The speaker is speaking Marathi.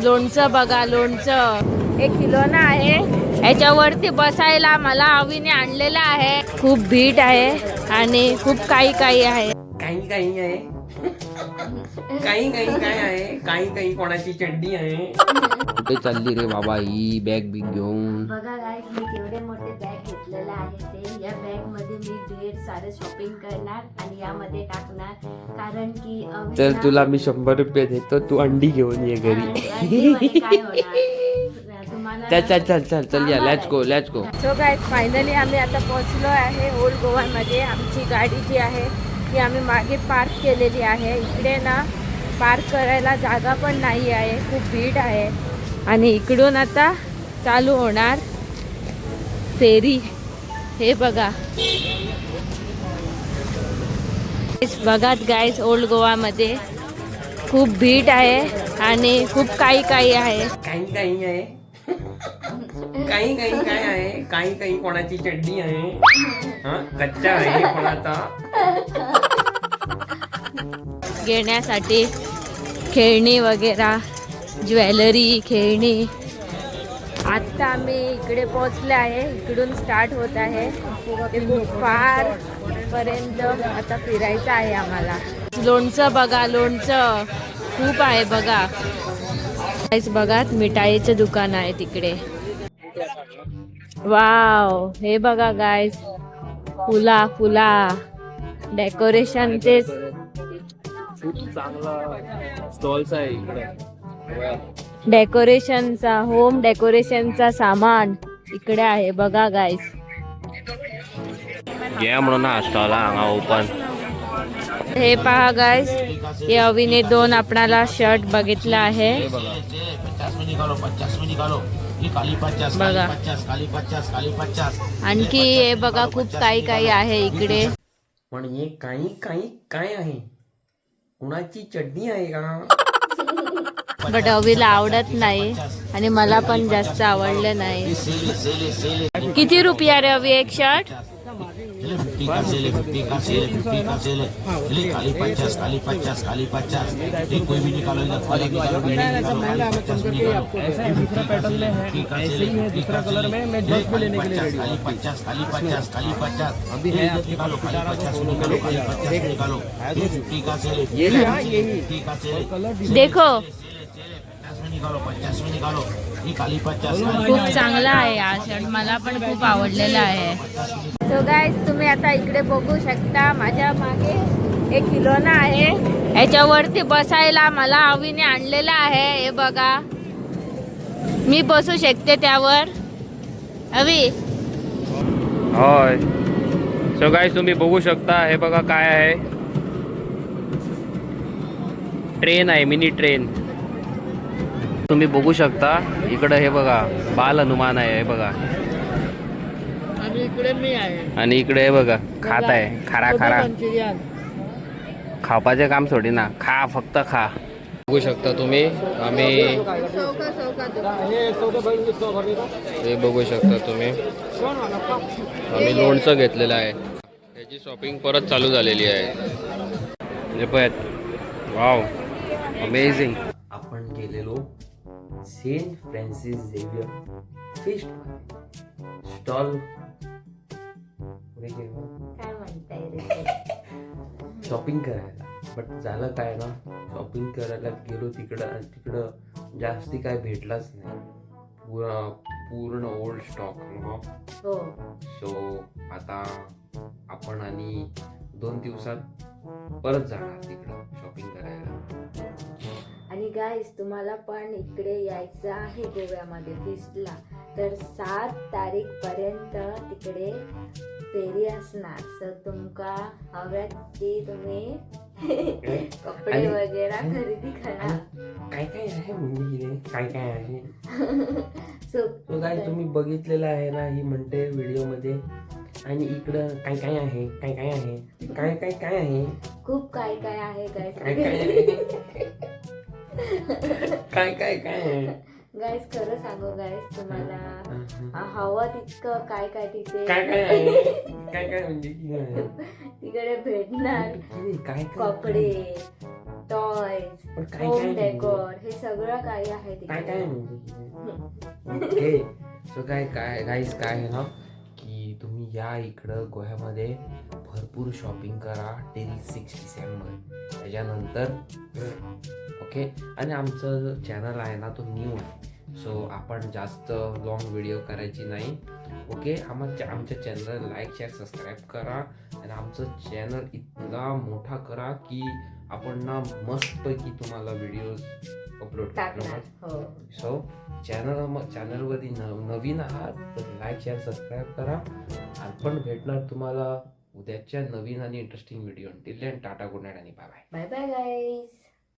लोणचं बघा, लोणचं 1 किलोनं आहे. याच्यावरती बसायला मला अवीने आणलेला आहे. खूप भीट आहे आणि खूप काही काही आहे. काही काही आहे, काही काही काय आहे, काही काही कोणाची चड्डी आहे. कुठे चालली रे बाबा ही बॅग बिग घेऊन? बघा गाईस, मी केवढे मोठे बॅग घेतलेले आहे ते. या बॅग मध्ये मी ढेर सारे शॉपिंग करणार आणि यामध्ये टाकणार, कारण की तर तुला मी 100 रुपये देतो, तू अंडी घेऊन ये घरी. काय होणार तुम्हाला. चल चल चल चल या, let's go let's go. So guys, finally आम्ही आता पोहोचलो आहे ओल्ड गोवामध्ये. आमची गाडी जी आहे ती आम्ही मागे पार्क केलेली आहे. इकडे ना पार्क करायला जागा पण नाही आहे, खूप भीड आहे. आणि इकडून आता चालू होणार फेरी. हे बघा बघात गाईज, ओल्ड गोवामध्ये खूप भीड आहे आणि खूप काही काही आहे. काही काही आहे, काही काही काय आहे, काही काही कोणाची चड्डी आहे. कच्चा आहे कोणाचा. घेण्यासाठी खेळणी वगैरे, ज्वेलरी, खेळणी. आता आम्ही इकडे पोहोचले आहे. इकडून स्टार्ट होत आहे ते खूप फार पर्यंत आता फिरायचं आहे आम्हाला. लोणचं बघा, लोणचं खूप आहे बघा. बघा मिठाईचं दुकान आहे तिकडे. वाव, हे बघा गाईज, फुला फुला डेकोरेशन. ते खूप चांगला स्टॉल्स आहे इकडे. डेकोरेशनचा, होम डेकोरेशनचा सामान इकडे आहे बघा गाईज. घ्या म्हणून हा स्टॉल हा ओपन. हे पहा गाईज, हे अवीने 2 आपणाला शर्ट बघितला आहे बघा. आणखी हे बघा खूप काही काही आहे इकडे. पण हे काही काही काय आहे, कुणाची चड्डी आहे का? बट अवीला आवडत नाही आणि मला पण जास्त आवडलं नाही. किती रुपया रे अवी एक शर्ट? देखो खूप चांगला आहे हा शर्ट, मला पण खूप आवडलेला आहे. तो गाईज, तुम्ही आता इकडे बघू शकता, माझ्या मागे 1 किलोनं आहे. याच्यावरती बसायला मला अवीने आणलेला आहे. हे बघा, मी बसू शकते त्यावर. अवी होय. सो गाईस, तुम्ही बघू शकता, हे बघा काय आहे, ट्रेन आहे, मिनी ट्रेन. तुम्ही बघू शकता इकडं. हे बघा बाल हनुमान आहे, हे बघा. आणि इकडे मी आहे, आणि इकडे हे बघा खात आहे, खारा खारा. खापाचे काम सोडी ना, खा, फक्त खा. बघू शकता तुम्ही, आम्ही हे बघू शकता तुम्ही, आम्ही लोणचं घेतलेलं आहे. त्याची शॉपिंग परत चालू झालेली आहे. Wow, amazing. आपण गेलेलो Saint Francis Xavier fish stall. Shopping करायला. बट झालं काय ना, शॉपिंग करायला गेलो तिकडं जास्ती काय भेटलाच नाही. पूर्ण ओल्ड स्टॉक. सो आता आपण आणि 2 दिवसात परत जाणार तिकडं शॉपिंग करायला. आणि गाईस, तुम्हाला पण इकडे यायचं आहे गोव्यामध्ये फिस्टला, तर 7 तारीख पर्यंत तिकडे फेरी असणार. तर तुमका हव्यात की तुम्ही कपडे वगैरे खरेदी करा. काय काय आहे म्हणजे काय काय आहे. सो गाईस, तुम्ही बघितलेलं आहे ना, ही म्हणते व्हिडिओ मध्ये. आणि इकडं काय काय आहे, काय काय आहे, काय काय काय आहे, खूप काय काय आहे गाईस. काय काय आहे, काय काय काय आहे गाईस. खरं सांगू गाईस, तुम्हाला हवं तितकं काय काय तिथे काय काय आहे, काय काय म्हणजे तिकडे भेटणार. काय कपडे, टॉयज, पण काय होम काय डेकोर, हे सगळं काही आहे काय तिकडे. काय म्हणजे ओके. सो काय काय गाईस काय आहे ना की तुम्ही या इकडं गोव्यामध्ये भरपूर शॉपिंग करा टिल 6 डिसेंबर. त्याच्यानंतर ओके. आणि आमचं चॅनल आहे ना तो न्यू आहे, सो आपण जास्त लॉंग व्हिडिओ करायची नाही. ओके. आमच्या चॅनल लाईक शेअर सबस्क्राईब करा आणि आमचं चॅनल इतका मोठा करा की आपण ना मस्तपैकी तुम्हाला व्हिडिओज अपलोड टाकणार. हो. सो चॅनलवरती नवीन आहात तर लाईक शेअर सबस्क्राईब करा. आपण भेटणार तुम्हाला उद्याच्या नवीन आणि interesting video. Till then tata, good night आणि bye bye. Bye bye guys.